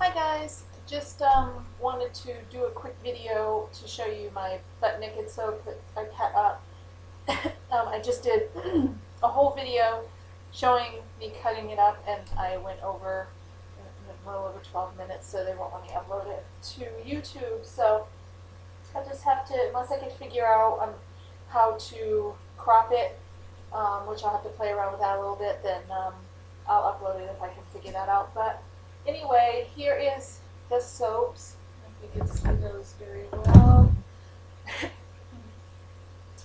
Hi guys, just wanted to do a quick video to show you my butt Nekkid soap that I cut up. I just did a whole video showing me cutting it up, and I went over a little over 12 minutes, so they won't let me upload it to YouTube. So I just have to, unless I can figure out how to crop it, which I'll have to play around with that a little bit, then I'll upload it if I can figure that out. But anyway, here is the soaps. I think you can see those very well.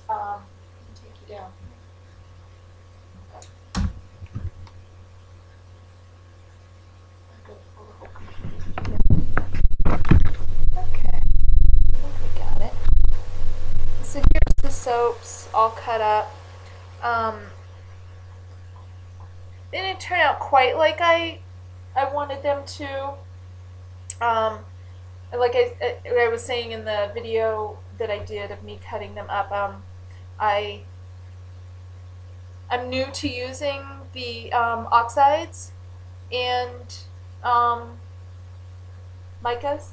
Let me take you down. Okay, I think we got it. So here's the soaps all cut up. They didn't turn out quite like I wanted them to. Like I was saying in the video that I did of me cutting them up, I'm new to using the oxides and micas.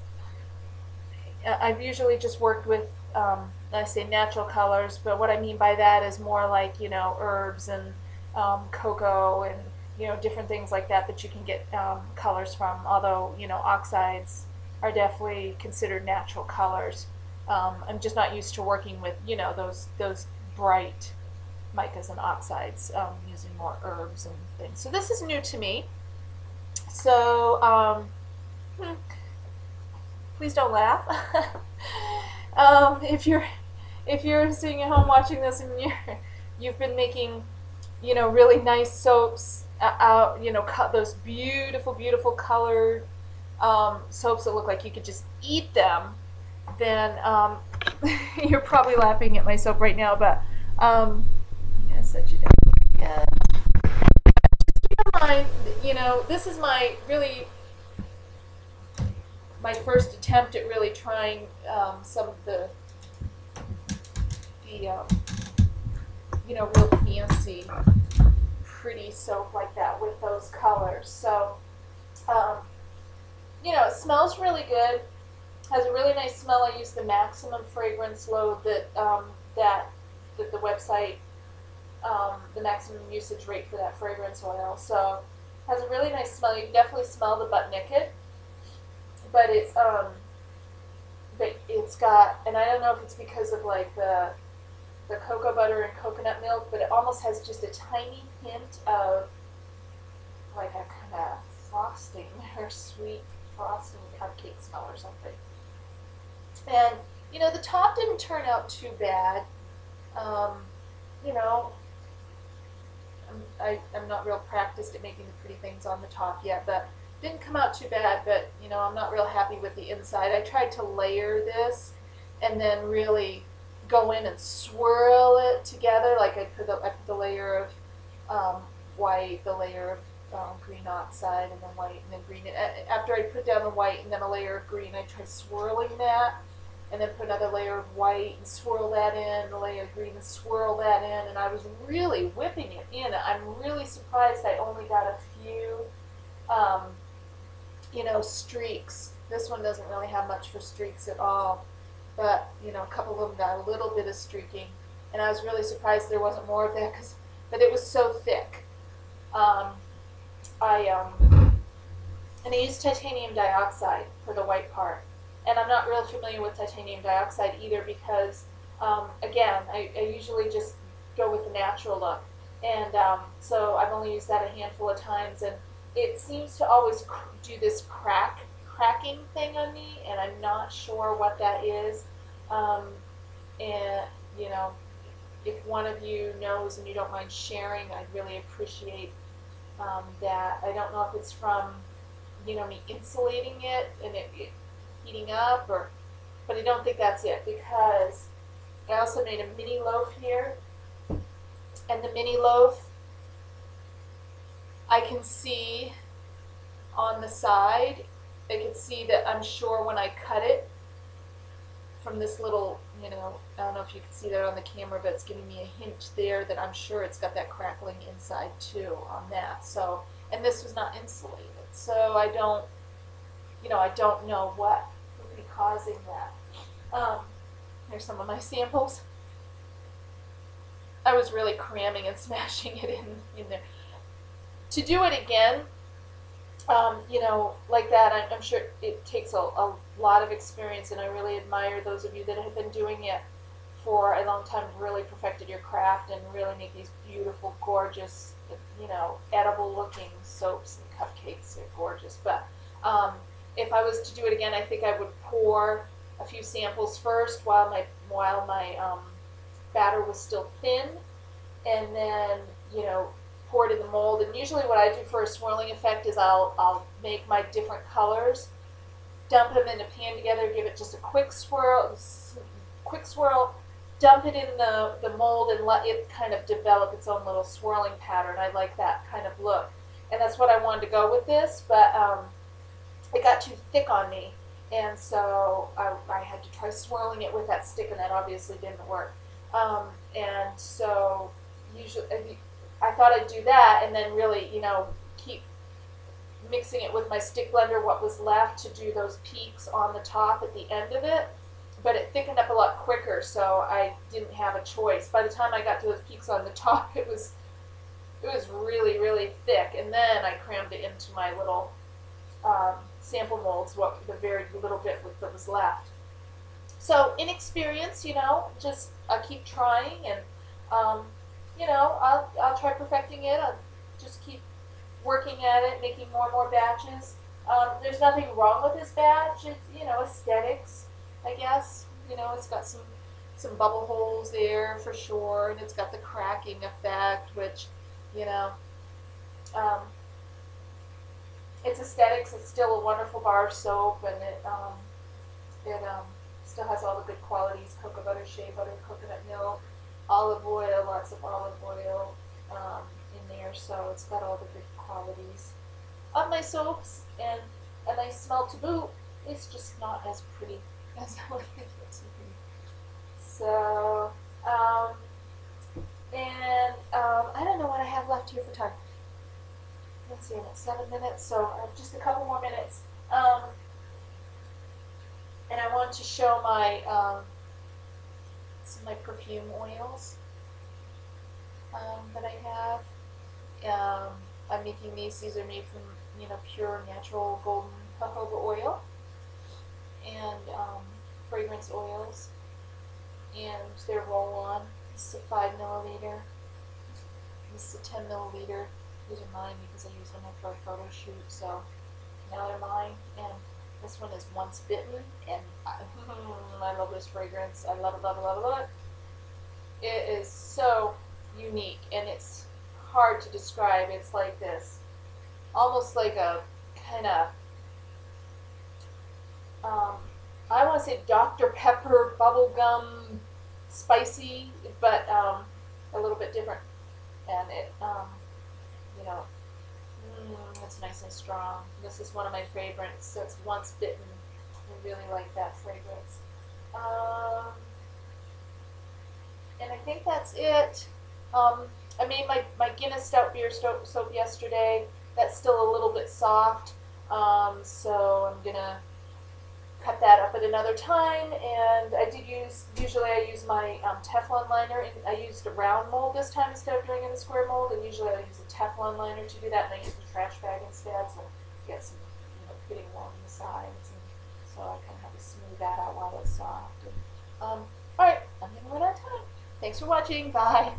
I've usually just worked with, I say natural colors, but what I mean by that is more like, herbs and cocoa and, different things like that that you can get colors from, although, oxides are definitely considered natural colors. I'm just not used to working with, those bright micas and oxides, using more herbs and things. So this is new to me. So, please don't laugh. If you're sitting at home watching this and you've been making, really nice soaps out, cut those beautiful colored soaps that look like you could just eat them, then you're probably laughing at my soap right now. But I'm gonna set you down again. Keep in mind, this is my first attempt at really trying some of the real fancy, pretty soap like that with those colors. So, it smells really good. Has a really nice smell. I use the maximum fragrance load that the website, the maximum usage rate for that fragrance oil. So, has a really nice smell. You can definitely smell the butt Nekkid. But it's got, and I don't know if it's because of like the cocoa butter and coconut milk, but it almost has just a tiny hint of like a kind of frosting or sweet frosting cupcake smell or something. And the top didn't turn out too bad. I'm not real practiced at making the pretty things on the top yet, but didn't come out too bad. But I'm not real happy with the inside. I tried to layer this and then really go in and swirl it together. Like I put the layer of white, the layer of green oxide, and then white, and then green. After I put down the white and then a layer of green, I tried swirling that, and then put another layer of white and swirl that in, a layer of green and swirl that in, and I was really whipping it in. I'm really surprised I only got a few, streaks. This one doesn't really have much for streaks at all, but a couple of them got a little bit of streaking, and I was really surprised there wasn't more of that, but it was so thick. And I used titanium dioxide for the white part, and I'm not real familiar with titanium dioxide either because, again, I usually just go with the natural look, and so I've only used that a handful of times, and it seems to always do this cracking thing on me, and I'm not sure what that is. And if one of you knows and you don't mind sharing, I'd really appreciate that. I don't know if it's from me insulating it and it heating up, but I don't think that's it, because I also made a mini loaf here, and the mini loaf, I can see on the side, I can see that I'm sure when I cut it from this little, I don't know if you can see that on the camera, but it's giving me a hint there that I'm sure it's got that crackling inside too on that. So, and this was not insulated, so I don't, I don't know what would be causing that. Here's some of my samples. I was really cramming and smashing it in there. To do it again, like that, I'm sure it takes a lot of experience, and I really admire those of you that have been doing it for a long time, really perfected your craft and really make these beautiful, gorgeous, edible looking soaps and cupcakes. They're gorgeous. But if I was to do it again, I think I would pour a few samples first while my batter was still thin, and then pour it in the mold. And usually what I do for a swirling effect is I'll make my different colors, dump them in a pan together, give it just a quick swirl, dump it in the mold and let it kind of develop its own little swirling pattern. I like that kind of look. And that's what I wanted to go with this, but it got too thick on me. And so I had to try swirling it with that stick, and that obviously didn't work. And so usually I thought I'd do that and then really, keep mixing it with my stick blender, what was left, to do those peaks on the top at the end of it. But it thickened up a lot quicker, so I didn't have a choice. By the time I got to those peaks on the top, it was really, really thick. And then I crammed it into my little sample molds, the very little bit that was left. So inexperience, just I'll keep trying, and I'll try perfecting it. I'll just keep working at it, making more and more batches. There's nothing wrong with this batch. It's aesthetics, I guess. It's got some bubble holes there for sure, and it's got the cracking effect, which it's aesthetics. It's still a wonderful bar of soap, and it still has all the good qualities: cocoa butter, shea butter, coconut milk, olive oil, lots of olive oil in there, so it's got all the good qualities of my soaps, and a nice smell to boot. It's just not as pretty as I like it to be. So, I don't know what I have left here for time. Let's see, I'm at 7 minutes, so just a couple more minutes. And I want to show some of my perfume oils that I have. I'm making these. These are made from pure natural golden jojoba oil and fragrance oils, and they're roll-on. This is a 5 milliliter. This is a 10 milliliter. These are mine because I use them for a photo shoot, so now they're mine. And this one is Once Bitten, and I love this fragrance. I love it, love it, love it, love it. It is so unique, and it's hard to describe. It's like this, almost like a kind of, I want to say Dr. Pepper bubblegum spicy, but a little bit different. And it, it's nice and strong. This is one of my favorites. So it's Once Bitten. I really like that fragrance. And I think that's it. I made my Guinness Stout beer soap yesterday. That's still a little bit soft, so I'm gonna cut that up at another time. And I did usually I use my Teflon liner, and I used a round mold this time instead of doing it in a square mold, and usually I use a Teflon liner to do that, and I use a trash bag instead, so get some pitting along the sides, and so I kind of have to smooth that out while it's soft. And, alright, I'm gonna run out of time. Thanks for watching, bye!